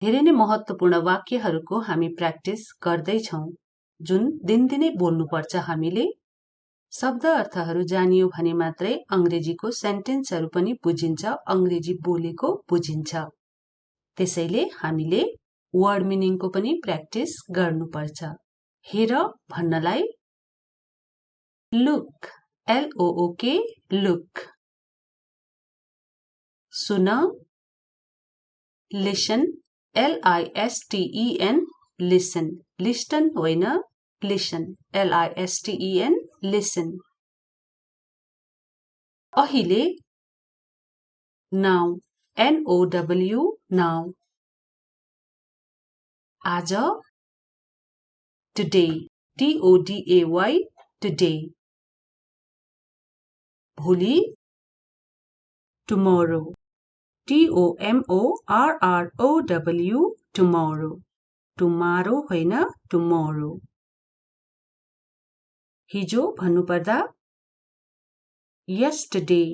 धेरै नै महत्त्वपूर्ण वाक्यहरूको हामी प्र्याक्टिस गर्दैछौँ जुन दिनदिनै बोल्नुपर्छ हामीले। शब्द अर्थहरू जानियो भने मात्रै अंग्रेजीको सेन्टेन्सहरू पनि बुझिन्छ, अंग्रेजी बोलेको बुझिन्छ। त्यसैले हामीले वर्ड मिनिङको पनि प्र्याक्टिस गर्नुपर्छ। हेर भन्नलाई लुक, LOOK, लुक। सुन, लिसन, LISTEN, लिसन। लिस्टन होइन, लिसन, LISTEN, लिसन। अहिले, नाउ, NOW, नाउ। आज, today, TODAY, today। भोलि, tomorrow, TOMORROW, tomorrow। tomorrow होइन, tomorrow। हिजो भन्नुपर्दा yesterday,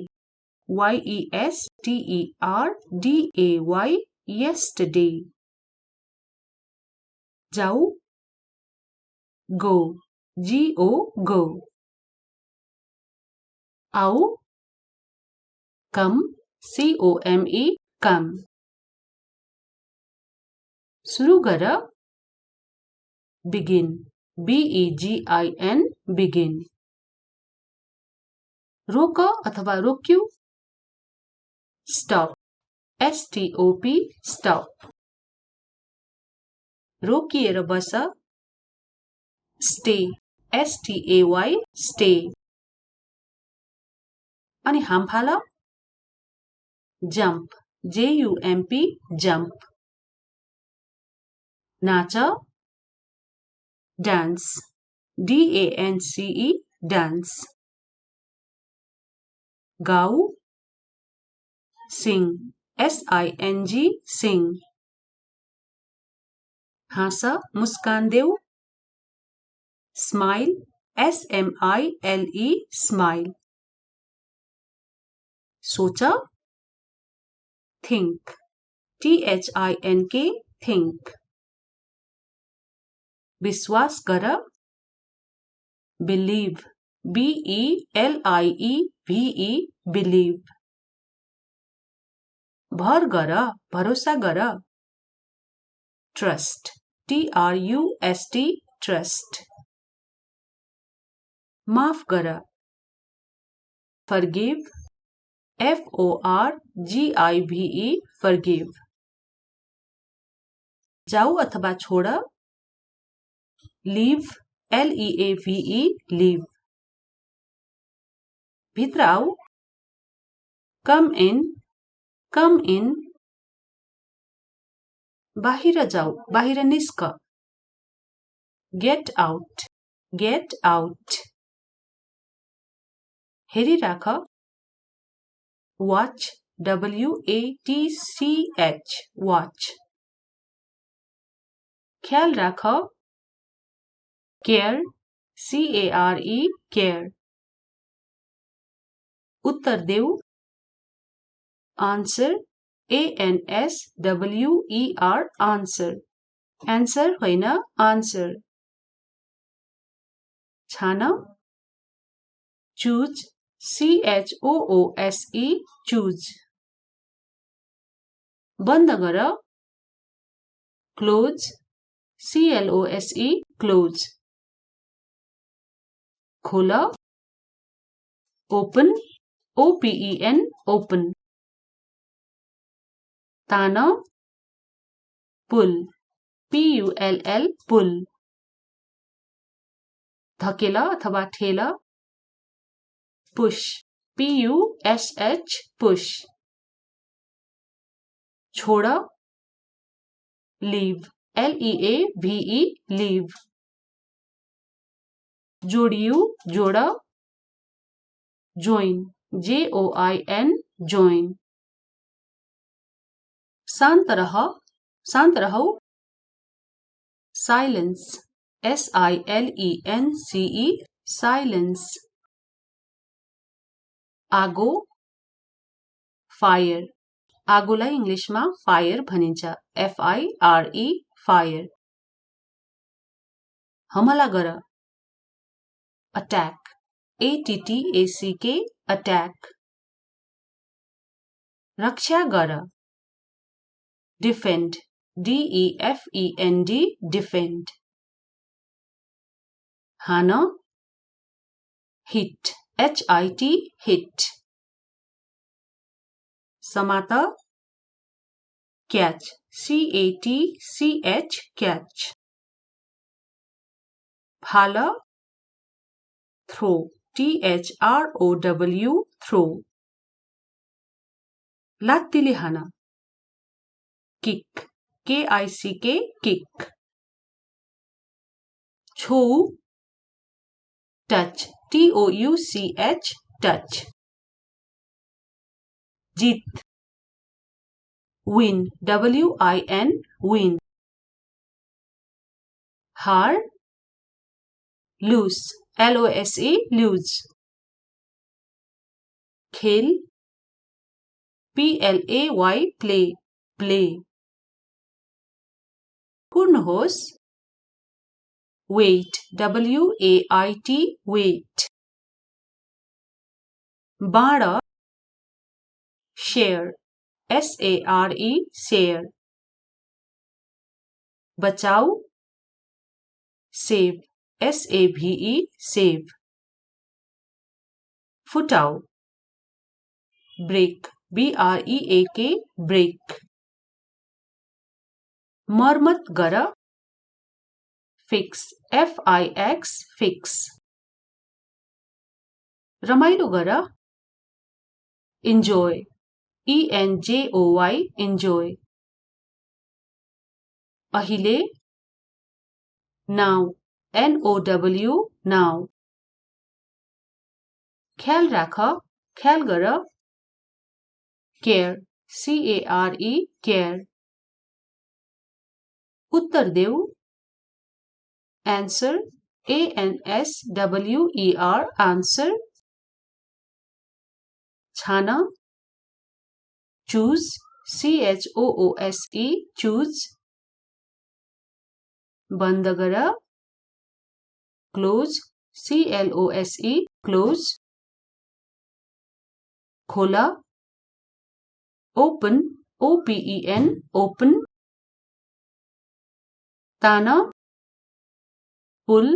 YESTERDAY, yesterday। जाऊ, go, GO, go। आओ, come, COME, come। सुरु गर, begin, BEGIN, begin। रोक अथवा रोक्यू, stop, STOP, stop। रोकिएर बस, stay, STAY, stay। अनि हामफाल, jump, JUMP, jump। नाच, dance, DANCE, dance। गाऊ, sing, SING, sing। हाँस, मुस्कान देऊ, smile, SMILE, smile। सोच, think, THINK, think। विश्वास गर, believe, BELIEVE, believe। भर गर, भरोसा गर, trust, TRUST, trust। माफ गर, forgive, FORGIVE, forgive। जाऊ अथवा छोड, leave, LEAVE, leave। भित्र आऊ, come in, come in। बाहिर जाऊ, बाहिर निस्क, get out, get out। हेरिराख, watch, WATCH, watch। ख्याल राख, care, CARE, care। उत्तर देऊ, answer, ANSWER, answer। answer होइन, answer। छान, choose, CHOOSE, choose। बन्द गर, close, CLOSE, close। खोल, open, OPEN, open। तान, pull, PULL, pull। धकेल अथवा ठेल, push, PUSH, push। छोड, leave, LEAVE, leave। जोडियू, जोड, join, JOIN, join। शान्त रह, शान्त रहौ, silence, SILENCE, silence। आगो, fire, आगोलाई इङ्ग्लिसमा फायर भनिन्छ, FIRE, फायर। हमला गर, अट्याक, ATTACK, अट्याक। रक्षा गर, डिफेन्ड, DEFEND, डिफेन्ड। हान, हिट, HIT, हिट। समात, क्याच, CATCH, क्याच। फाल, थ्रो, THROW, थ्रो। लात्तीले हान, किक, KICK, किक। छोऊ, टच, TOUCH, टच। जीत, विन, WIN, विन। हार, लूज, LOSE, लूज। खेल, PLAY, प्ले, प्ले। कुर्नुहोस्, वेट, WAIT, वेट। बाण, शेयर, SARE, शेयर। बचाऊ, सेव, SAVE, सेव। फुटाऊ, ब्रेक, BREAK, ब्रेक। मर्मत गर, फिक्स, FIX, फिक्स। रमाइलो गर, इन्जोय, ENJOY, इन्जोय। अहिले, नाउ, NOW, नाउ। ख्याल राख, ख्याल गर, केयर, CARE, केयर। उत्तर देऊ, एन्सर, ANSWER, आन्सर। छान, चूज, CHOOSE, चूज। बन्द गर, क्लोज, CLOSE, क्लोज। खोल, ओपन, OPEN, ओपन। तान, पुल,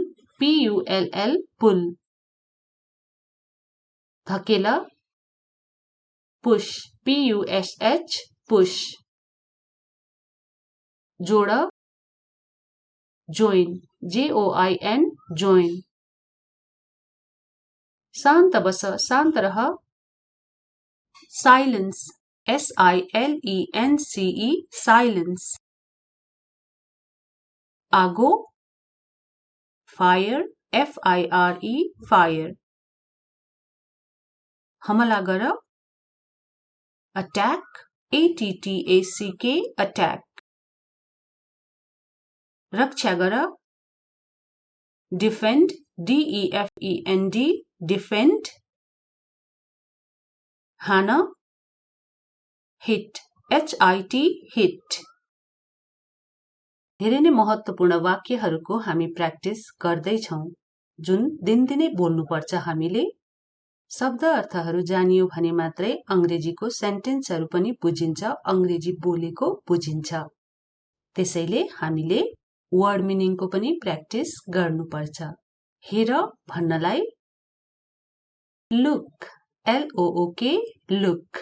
PULL, पुल। धकेल, पुश, PUSH, पुश। जोड, जोइन, JOIN, जोइन। शान्त बस, शान्त रह, साइलेन्स, SILENCE, साइलेन्स। आगो, फायर, FIRE, फायर। हमला गर, अट्याक, ATTACK, अट्याक। रक्षा गर, डिफेन्ड, DEFEND, डिफेन्ड। हान, हिट, HIT, हिट। धेरै नै महत्त्वपूर्ण वाक्यहरूको हामी प्र्याक्टिस गर्दैछौँ जुन दिनदिनै बोल्नुपर्छ हामीले। शब्द अर्थहरू जानियो भने मात्रै अंग्रेजीको सेन्टेन्सहरू पनि बुझिन्छ, अंग्रेजी बोलेको बुझिन्छ। त्यसैले हामीले वर्ड मिनिङको पनि प्र्याक्टिस गर्नुपर्छ। हेर भन्नलाई लुक, LOOK, लुक।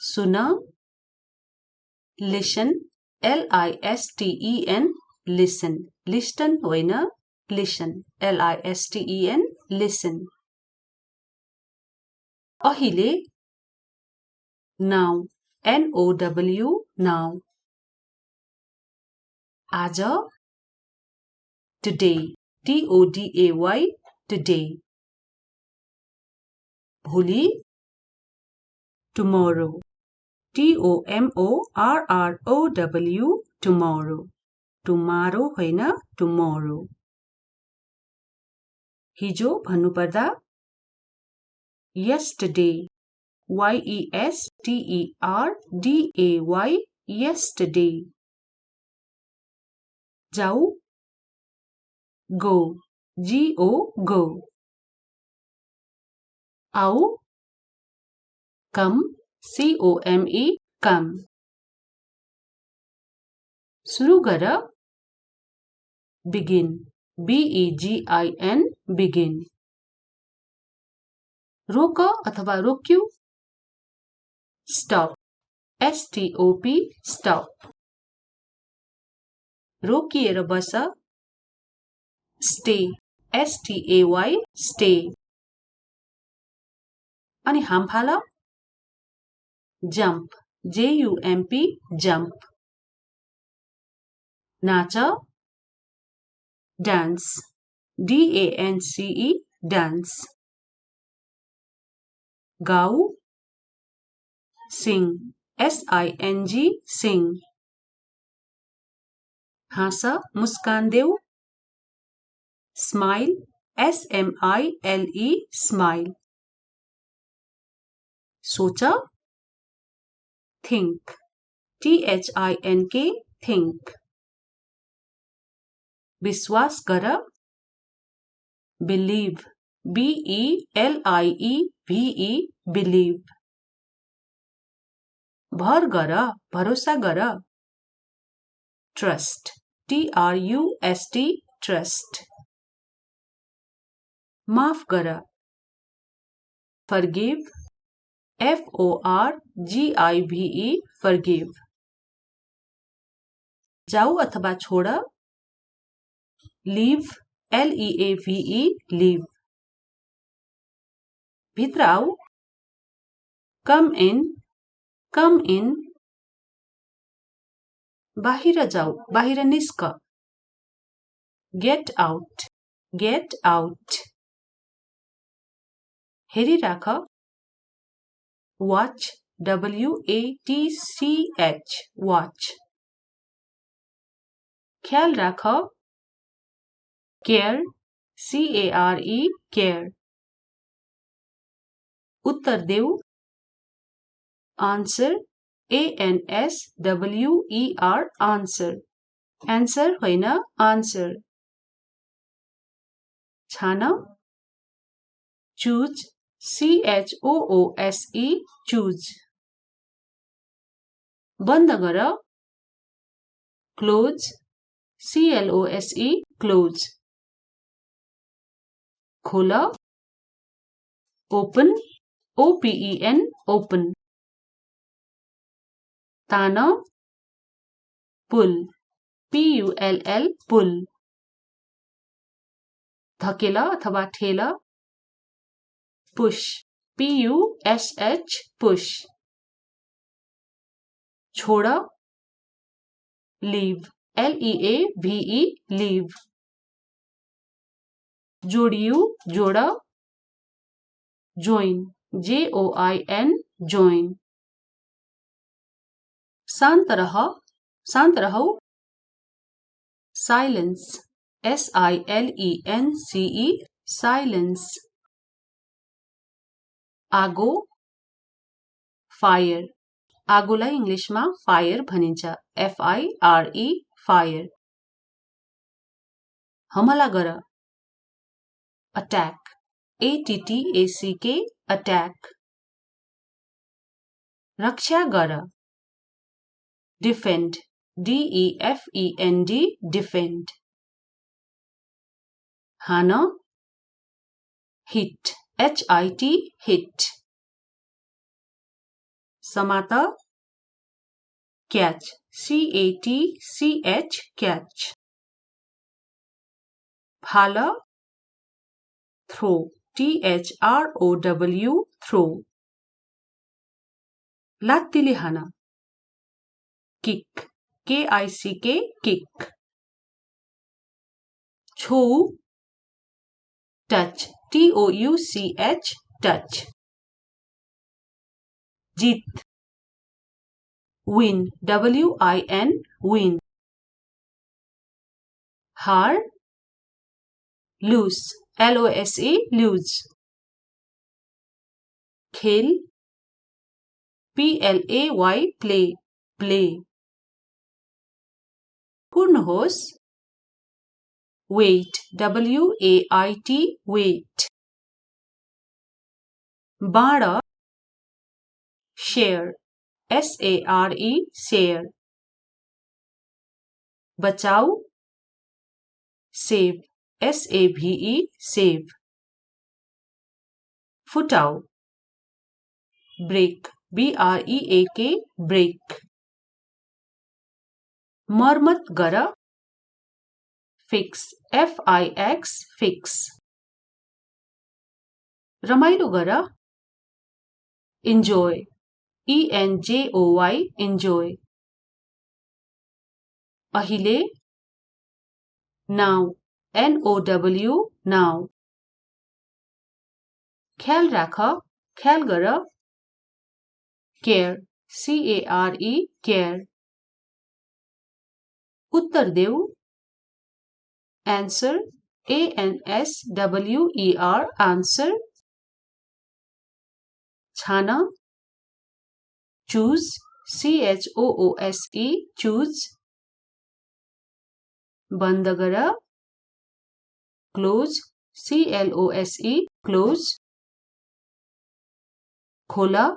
सुन, लिसन, LISTEN, लिसन। लिस्टन होइन, लिसन, LISTEN, लिसन। अहिले, नाउ, NOW, नाउ। आज, टुडे, TODAY, टुडे। भोलि, टुमोरो, TOMORROW, टुमोरो। टुमारो होइन, टुमोरो। हिजो भन्नुपर्दा yesterday, yesterday, yesterday. जाऊ, go, go. आओ, come, come. सुरु गर, begin, begin. रोक अथवा रोक्यू, stop, stop. रोकिएर बस, stay, stay. अनि हामफाल, jump, jump. नाच, dance, dance. गाऊ, sing, sing. हाँस, मुस्कान देऊ, smile, smile. सोच, think, think. विश्वास गर, believe, believe. भर गर, भरोसा गर, trust, trust. माफ गर, forgive, forgive. जाऊ अथवा छोड, leave, leave. भित्र आऊ, come in. बाहिर जाऊ, बाहिर निस्क, get out. हेरिराख, watch, watch. ख्याल राख, care, care. उत्तर देऊ, answer, answer. answer होइन, answer. छान, choose, choose. बन्द गर, close, close. खोल, open, open. तान, pull, pull. धकेल अथवा ठेल, push, push. छोड, leave, leave. जोडियु, जोड, join, join. शान्त रहौ, silence, silence. आगो, fire. आगोलाई इंग्लिशमा फायर भनिन्छ, fire. हमला गर, attack, attack. रक्षा गर, defend, defend. हान, hit, hit. समात, catch, catch. फाल, throw, throw. लात्तीले हान, kick, kick. छुऊ, touch, touch. जीत, win, win. हार, lose, lose. खेल, PLAY प्ले प्ले कुर्नुहोस् wait WAIT wait बाँड share SARE share बचाऊ save SAVE save फुटाऊ break BREAK break मर्मत गर fix FIX fix रमाइलो गर enjoy ENJOY enjoy अहिले now NOW now ख्याल राख ख्याल गर care CARE care उत्तर देऊ answer ANSWER answer छान choose CHOOSE choose बन्द गर close CLOSE close खोला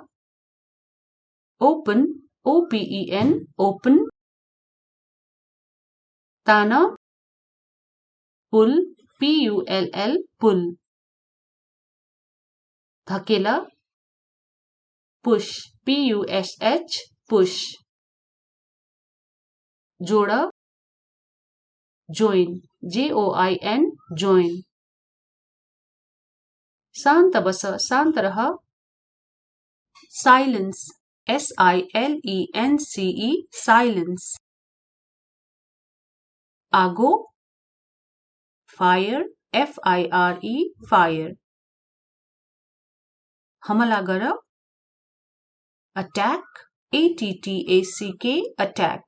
open OPEN open तान pull PULL pull धकेला push PUSH push जोड join JOIN join शान्त बस शान्त रह silence SILENCE silence आगो fire FIRE fire हमला गर attack ATTACK attack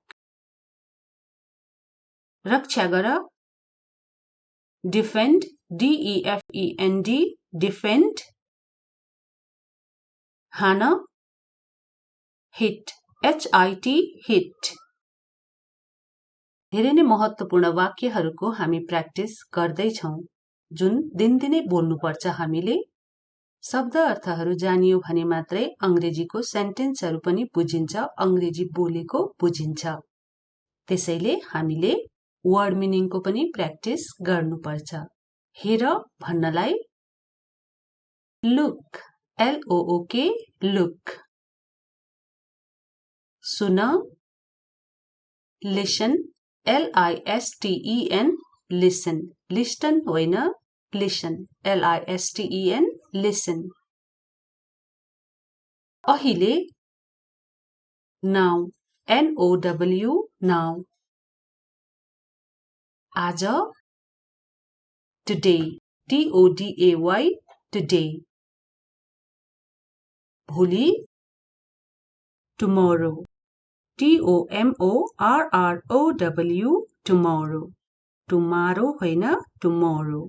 रक्षा गर defend DEFEND defend हान hit HIT hit धेरै नै महत्त्वपूर्ण वाक्यहरूको हामी प्र्याक्टिस गर्दै छौं जुन दिनदिनै बोल्नुपर्छ हामीले शब्द अर्थहरू जानियो भने मात्रै अंग्रेजीको सेन्टेन्सहरू पनि बुझिन्छ अंग्रेजी बोलेको बुझिन्छ त्यसैले हामीले वर्ड मिनिङको पनि प्र्याक्टिस गर्नुपर्छ हेर भन्नलाई look LOOK look सुन listen LISTEN listen listen होइन listen LISTEN listen अहिले now NOW now आज today TODAY today भोलि tomorrow TOMORROW tomorrow tomorrow होइन tomorrow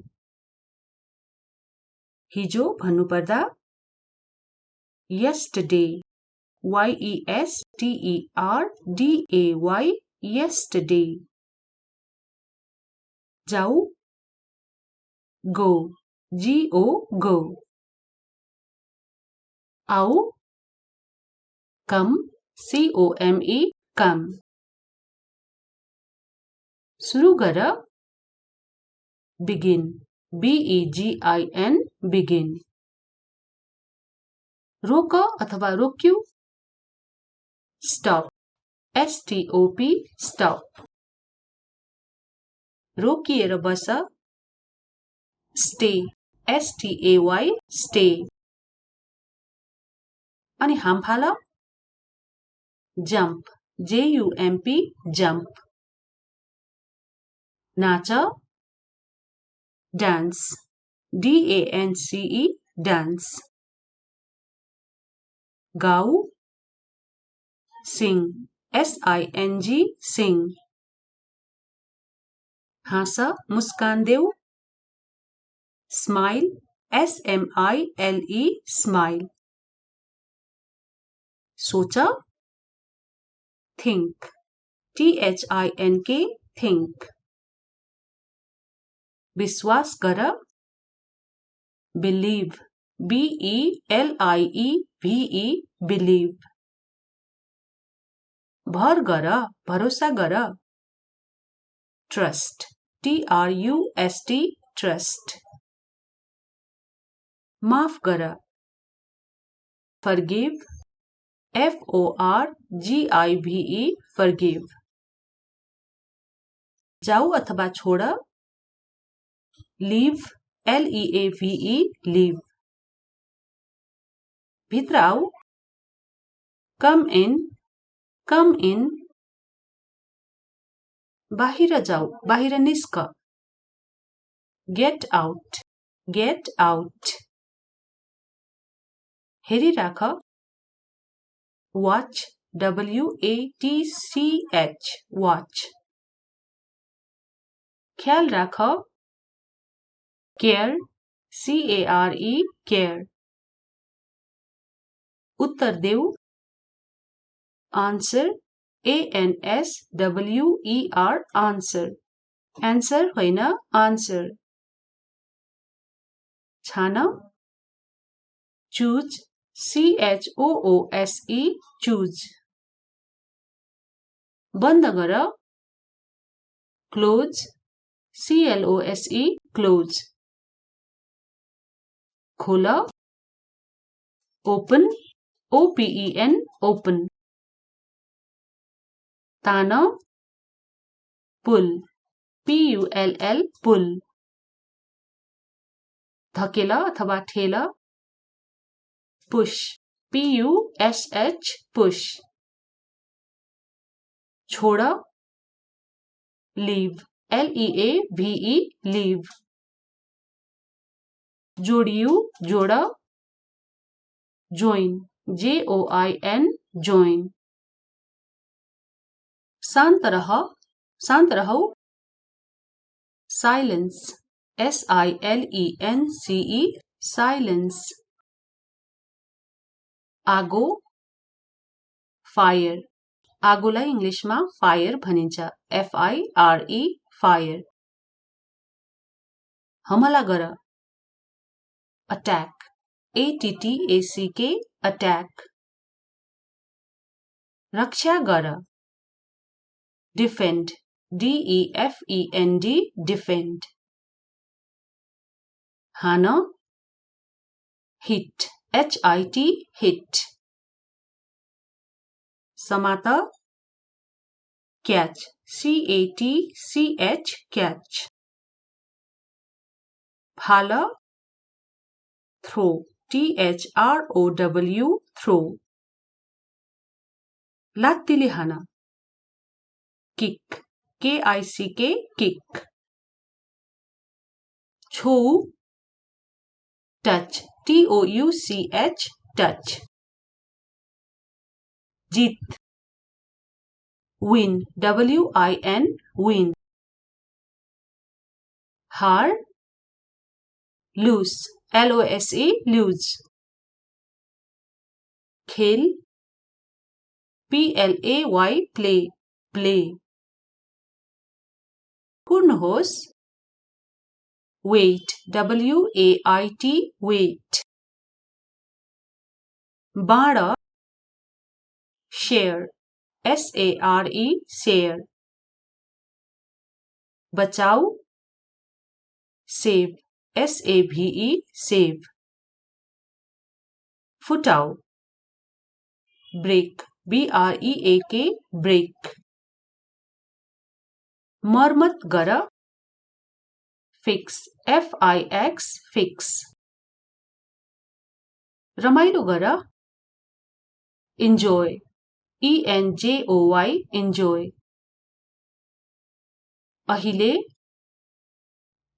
हिजो भन्नुपर्दा yesterday YESTERDAY yesterday जाऊ go GO आऊ come COME come सुरु गर begin BEGIN begin रोक अथवा रोक्यू stop STOP stop रोकिएर बस stay STAY stay अनि हामफाल jump JUMP jump नाच dance DANCE dance गाऊ sing SING sing हाँस मुस्कान देऊ smile SMILE smile सोच, think, THINK, think. विश्वास गर, believe, BELIEVE, believe. भर गर, भरोसा गर, trust, TRUST, trust. माफ गर, forgive, FORGIVE, forgive. जाऊ अथवा छोड, leave, LEAVE, leave. भित्र आऊ, come in. बाहिर जाऊ, बाहिर निस्क, get out. हेरिराख, watch, WATCH, watch. ख्याल राख, care, CARE, care. उत्तर देऊ, answer, ANSWER, answer. answer होइन, answer. छान, choose, CHOOSE, choose. बन्द गर, close, CLOSE, close. खोल, open, OPEN, open. तान, pull, PULL, pull. धकेल अथवा ठेल, push, PUSH, push. छोड, leave, LEAVE, leave. जोडियु, जोड, join, JOIN, join. शान्त रहौ, silence, SILENCE, silence. आगो, fire. आगोलाई इंग्लिशमा फायर भनिन्छ, FIRE, fire. हमला गर, attack, ATTACK, attack. रक्षा गर, defend, DEFEND, defend. हान, hit, HIT, hit. समात, catch, CATCH, catch. फाल, throw, THROW, throw. लात्तीले हान, kick, KICK, kick. छू, touch, TOUCH, touch. जीत, win, WIN, win. हार, lose, LOSE, lose. खेल, PLAY, play, play. पूर्ण होस्, wait, WAIT, wait. बाण, share, SARE, share. बचाऊ, save, SAVE, save. फुटाऊ, break, BREAK, break. मर्मत गर, fix, FIX, fix. रमाइलो गर, enjoy, ENJOY, enjoy. अहिले,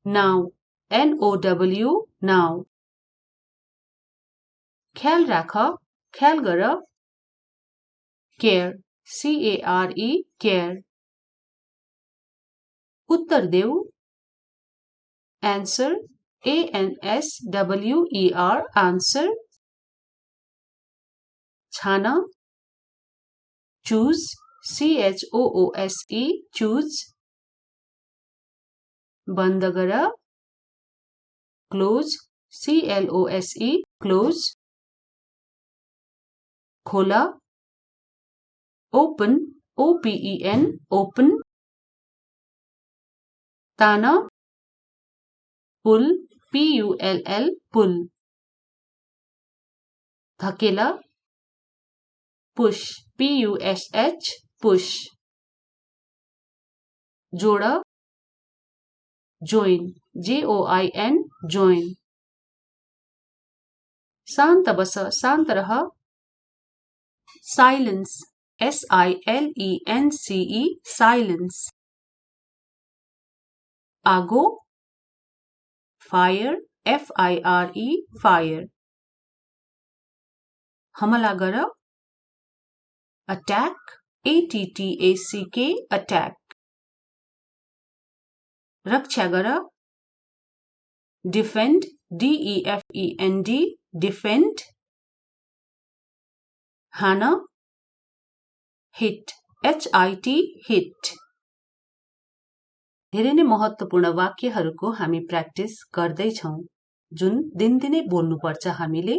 now, NOW, now. ख्याल राख, ख्याल गर, care, CARE, care. उत्तर देऊ, answer, ANSWER, answer. छान, choose, CHOOSE, choose. बन्द गर, close, CLOSE, close. खोल, open, OPEN, open. तान, pull, PULL, pull. धकेल, push, PUSH, push. जोड, join, JOIN, join. शान्त बस, शान्त रह, silence, SILENCE, silence. आगो, fire, FIRE, fire. हमला गर, attack, ATTACK, attack. रक्षा गर, defend, DEFEND, defend. हान, hit, HIT, hit. धेरै नै महत्त्वपूर्ण वाक्यहरूको हामी प्र्याक्टिस गर्दै छौं जुन दिनदिनै बोल्नुपर्छ हामीले।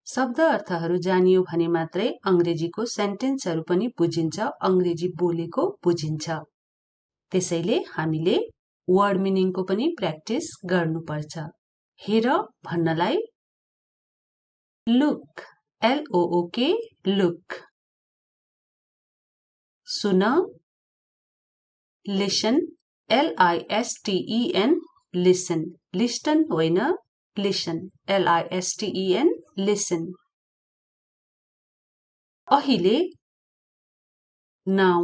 शब्द अर्थहरू जानियो भने मात्रै अंग्रेजीको सेन्टेन्सहरू पनि बुझिन्छ, अंग्रेजी बोलेको बुझिन्छ। त्यसैले हामीले वर्ड मिनिङको पनि प्र्याक्टिस गर्नुपर्छ। हेर भन्नलाई look, LOOK, look. सुन, listen, LISTEN, listen. Listen होइन, listen, LISTEN, listen. अहिले, now,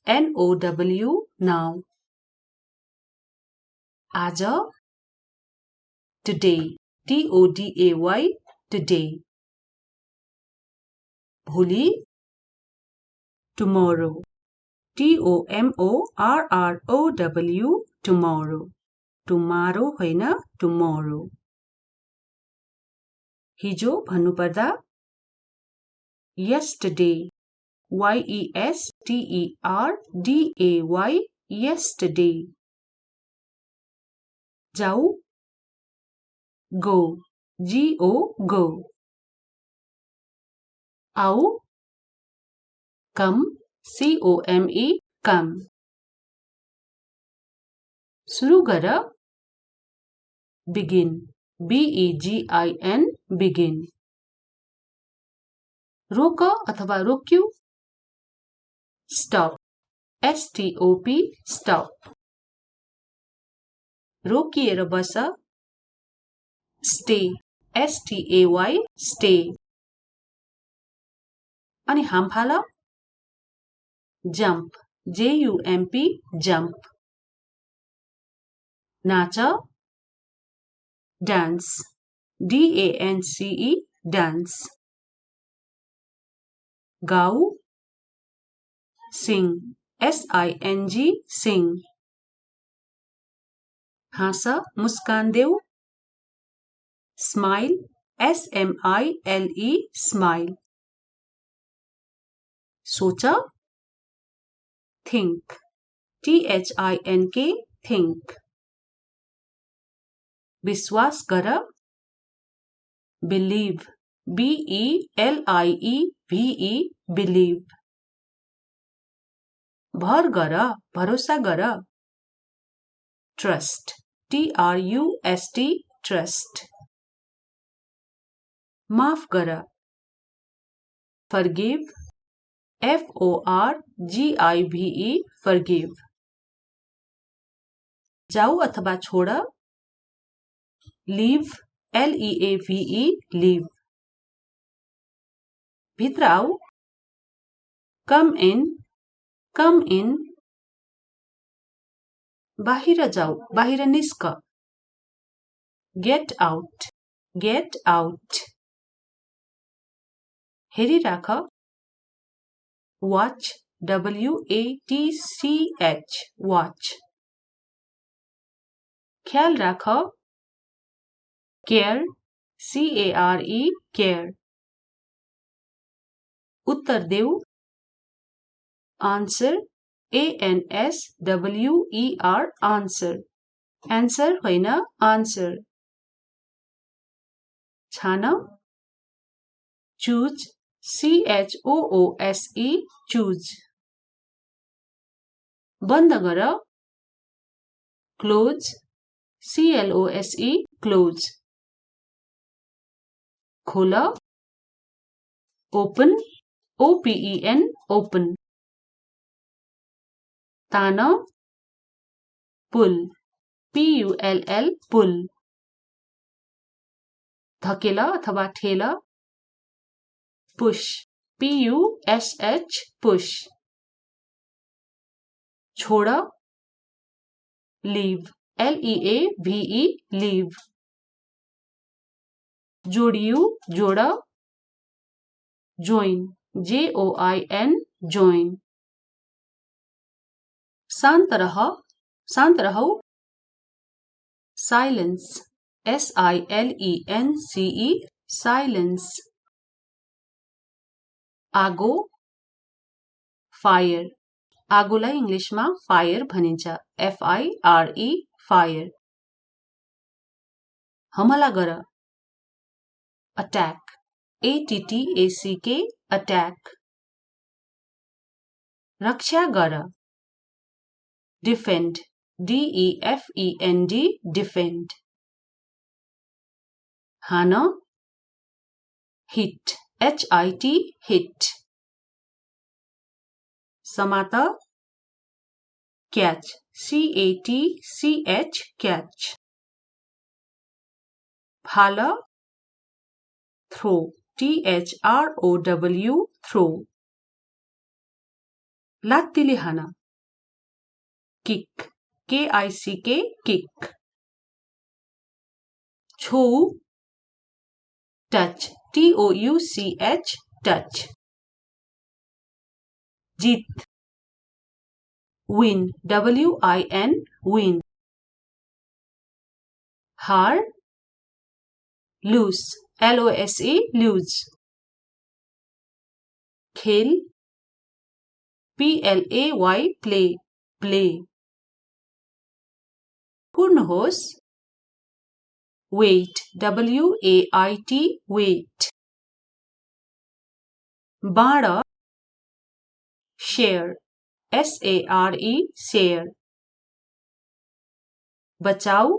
NOW, now. आज, today, TODAY, today. भोलि, tomorrow, TOMORROW, tomorrow. Tomorrow होइन, tomorrow. हिजो भन्नुपर्दा yesterday, YESTERDAY, yesterday. जाऊ, go, GO, go. आओ, come, COME, come. सुरु गर, begin, BEGIN, begin. रोक अथवा रोक्यू, stop, STOP, stop. रोकिएर बस, stay, STAY, stay. अनि हामफाल, jump, JUMP, jump. नाच, dance, DANCE, dance. गाऊ, sing, SING, sing. हाँस, मुस्कान देऊ, smile, SMILE, smile. सोच, think, THINK, think. विश्वास गर, believe, BELIEVE, believe. भर गर, भरोसा गर, trust, TRUST, trust. माफ गर, forgive, FORGIVE, forgive. जाऊ अथवा छोड, leave, LEAVE, leave. भित्र आऊ, come in, come in. बाहिर जाऊ, बाहिर निस्क, get out, get out. हेरिराख, watch, WATCH, watch. ख्याल राख, care, CARE, care. उत्तर देऊ, आन्सर ANSWER आन्सर एन्सर होइन आन्सर छान चुज CHOOSE चुज बन्द गर क्लोज CLOSE क्लोज खोल ओपन OPEN ओपन तान पुल PULL पुल धकेल अथवा ठेल पुश PUSH पुश छोड लीव LEAVE लीव जोडियु जोड जोइन JOIN जोइन शान्त रहौ साइलेन्स SILENCE साइलेन्स आगो फायर आगोलाई इंग्लिशमा फायर भनिन्छ FIRE फायर हमला गर अट्याक ATTACK अट्याक रक्षा गर डिफेन्ड DEFEND डिफेन्ड हान हिट HIT हिट समात क्याच CATCH क्याच फाल थ्रो THROW थ्रो लात्तीले हान किक KICK किक छौ टच TOUCH टच जीत विन WIN विन हार लूज LOSE लूज खेल PLAY प्ले प्ले कुर्नुहोस् वेट WAIT वेट बाण शेयर SARE शेयर बचाऊ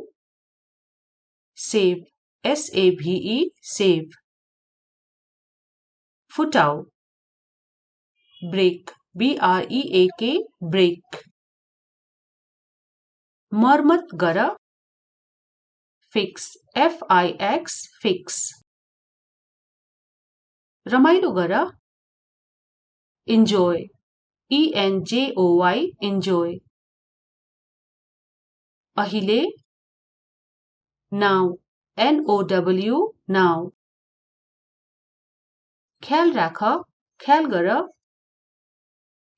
सेव SAVE सेव फुटाऊ ब्रेक BREAK ब्रेक मर्मत गर फिक्स FIX फिक्स रमाइलो गर इन्जोय ENJOY इन्जोय अहिले नाउ NOW नाउ ख्याल राख ख्याल गर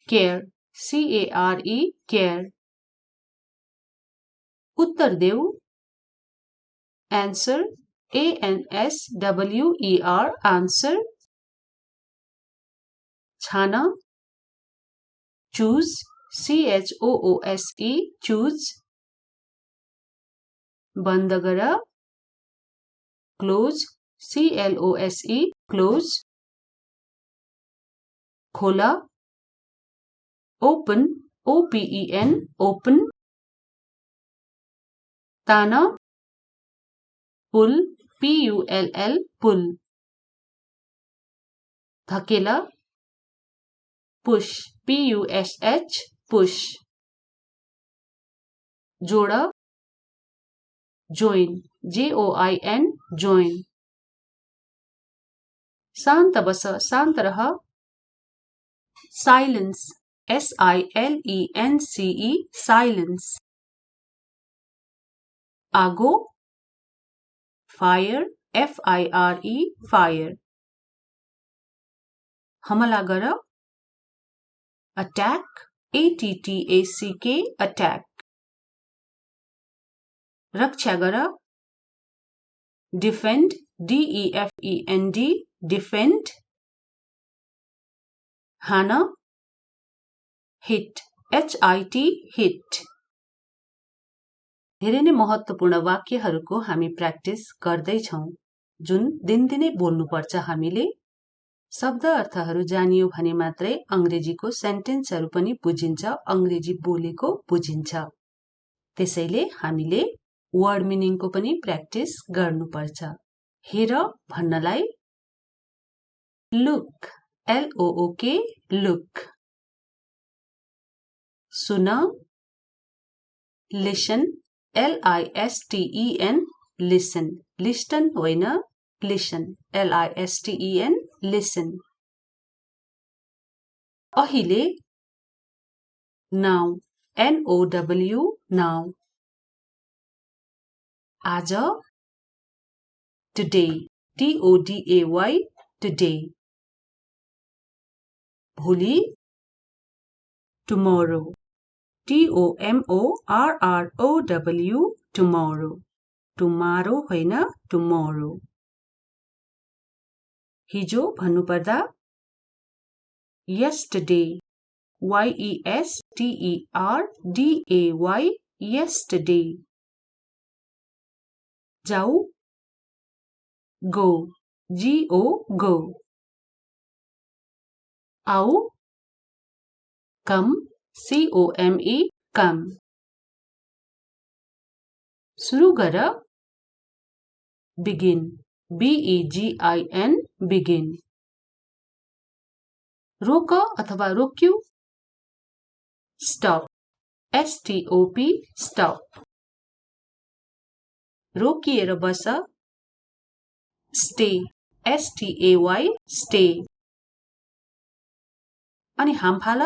केयर CARE केयर उत्तर देऊ आन्सर ANSWER आन्सर छान चुज CHOOSE चुज बन्द गर क्लोज CLOSE क्लोज खोल ओपन OPEN ओपन तान पुल PULL पुल धकेल पुश PUSH पुश जोड जोइन JOIN जोइन शान्त बस शान्त रह साइलेन्स SILENCE साइलेन्स आगो फायर FIRE फायर हमला गर अट्याक ATTACK अट्याक रक्षा गर डिफेन्ड DEFEND डिफेन्ड हान हिट HIT हिट। धेरै नै महत्त्वपूर्ण वाक्यहरूको हामी प्र्याक्टिस गर्दैछौँ जुन दिनदिनै बोल्नुपर्छ हामीले। शब्द अर्थहरू जानियो भने मात्रै अंग्रेजीको सेन्टेन्सहरू पनि बुझिन्छ, अंग्रेजी बोलेको बुझिन्छ। त्यसैले हामीले वर्ड मिनिङको पनि प्र्याक्टिस गर्नुपर्छ। हेर भन्नलाई लुक LOOK लुक। सुन लिसन LISTEN लिसन। लिस्टन होइन लिसन LISTEN लिसन। अहिले नाउ NOW नाउ। आज टुडे TODAY टुडे। भोलि टुमोरो TOMORROW टुमोरो। टुमारो होइन टुमोरो। हिजो भन्नुपर्दा yesterday YESTERDAY yesterday। जाऊ go GO go। आओ come COME come। सुरु गर begin BEGIN begin। रोक अथवा रोक्यू stop STOP stop। रोकिएर बस stay STAY stay। अनि हामफाल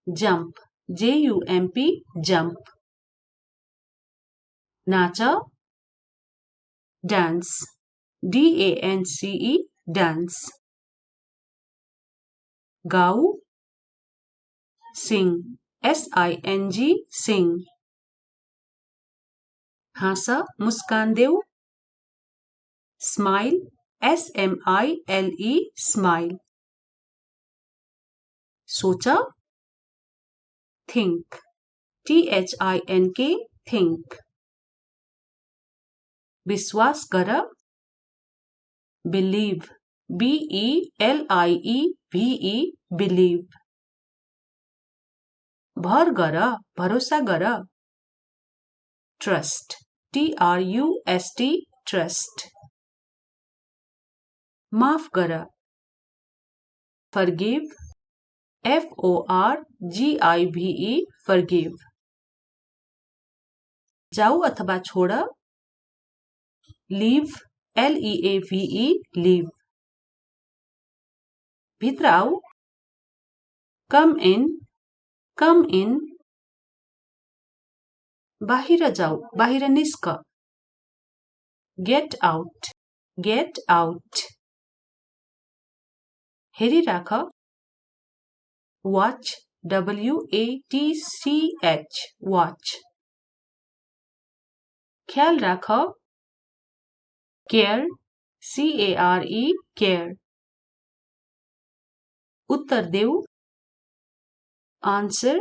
जम्प JUMP जम्प। नाच डान्स DANCE डान्स। गाऊ सिंग SING सिंग। हाँस मुस्कान देऊ स्माइल SMILE स्माइल। सोच think THINK think। विश्वास गर believe BELIEVE believe। भर गर भरोसा गर trust TRUST trust। माफ गर forgive FORGIVE forgive। जाऊ अथवा छोड leave LEAVE leave। भित्र आऊ come in। बाहिर जाऊ बाहिर निस्क get out। हेरिराख watch WATCH watch। ख्याल राख care CARE care। उत्तर देऊ answer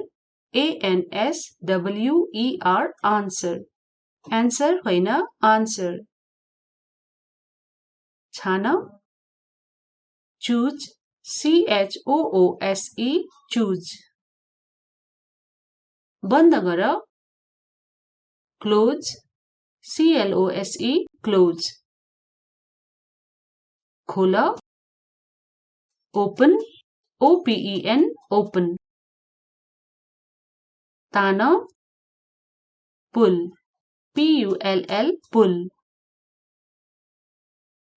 ANSWER answer। answer होइन answer। छान choose CHOOSE choose। बन्द गर close CLOSE close। खोल open OPEN open। तान pull PULL pull।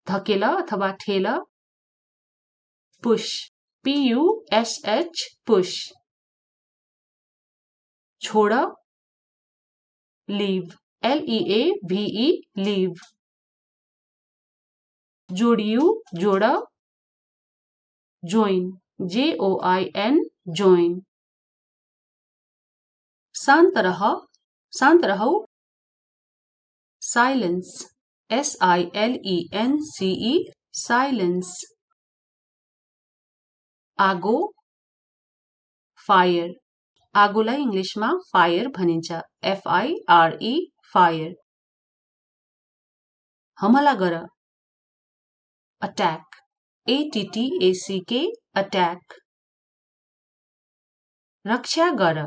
धकेल अथवा ठेल push PUSH push। छोड leave LEAVE leave। जोडियु जोड join JOIN join। शान्त रहौ silence SILENCE silence। आगो फायर, आगोलाई इङ्ग्लिसमा फायर भनिन्छ, FIRE, फायर। हमला गर, अट्याक, ATTACK, अट्याक। रक्षा गर,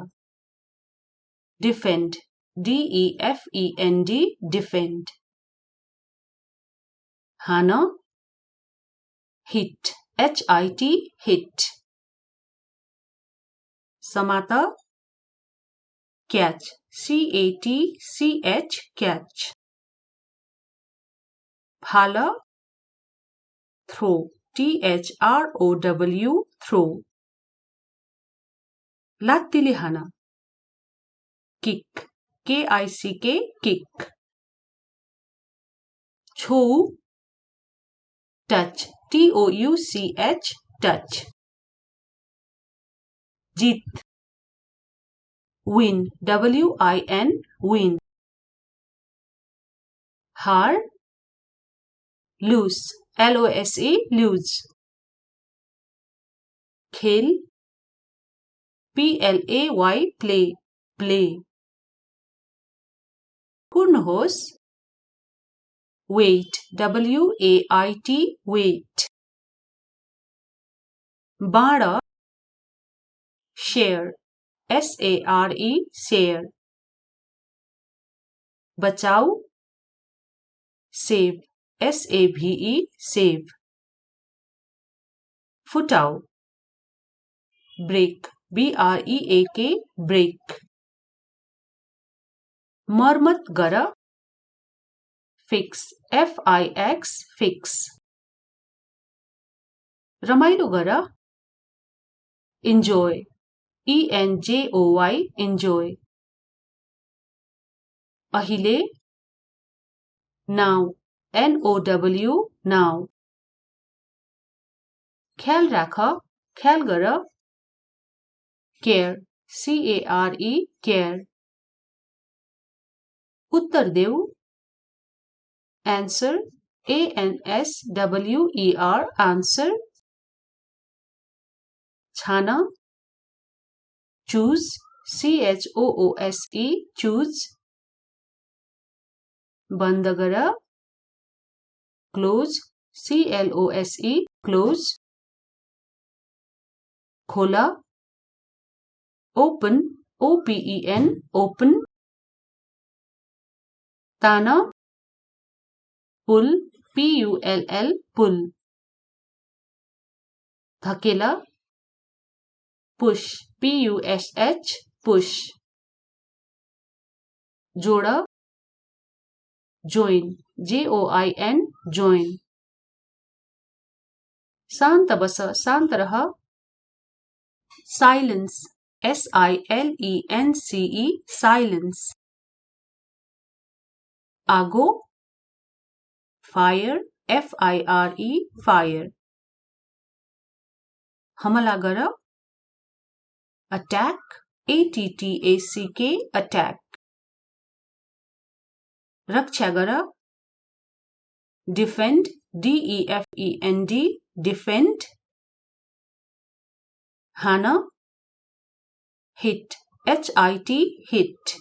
डिफेन्ड, DEFEND, डिफेन्ड। हान, हिट, HIT, हिट। समात, क्याच, CATCH, क्याच। फाल, थ्रो, THROW, थ्रो। लात्तीले हान, किक, KICK, किक। छोऊ, टच, TOUCH, टच। जीत, विन, WIN, विन। हार, लूज, LOSE, लूज। खेल, PLAY, प्ले, प्ले। कुर्नुहोस्, वेट, WAIT, वेट। बाण, शेयर, SARE, शेयर। बचाऊ, सेव, SAVE, सेव। फुटाऊ, ब्रेक, BREAK, ब्रेक। मर्मत गर, फिक्स, FIX, फिक्स। रमाइलो गर, इन्जोय, ENJOY, इन्जोय। अहिले, नाउ, NOW, नाउ। ख्याल राख, ख्याल गर, केयर, CARE, केयर। उत्तर देऊ, आन्सर, ANSWER, आन्सर। छान, चूज, CHOOSE, चूज। बन्द गर, क्लोज, CLOSE, क्लोज। खोल, ओपन, OPEN, ओपन। तान, पुल, PULL, पुल। धकेल, पुश, PUSH, पुश। जोड, जोइन, JOIN, जोइन। शान्त बस, शान्त रह, साइलेन्स, SILENCE, साइलेन्स। आगो, फायर, FIRE, फायर। हमला गर, अट्याक, ATTACK, अट्याक। रक्षा गर, डिफेन्ड, DEFEND, डिफेन्ड। हान, हिट, HIT, हिट।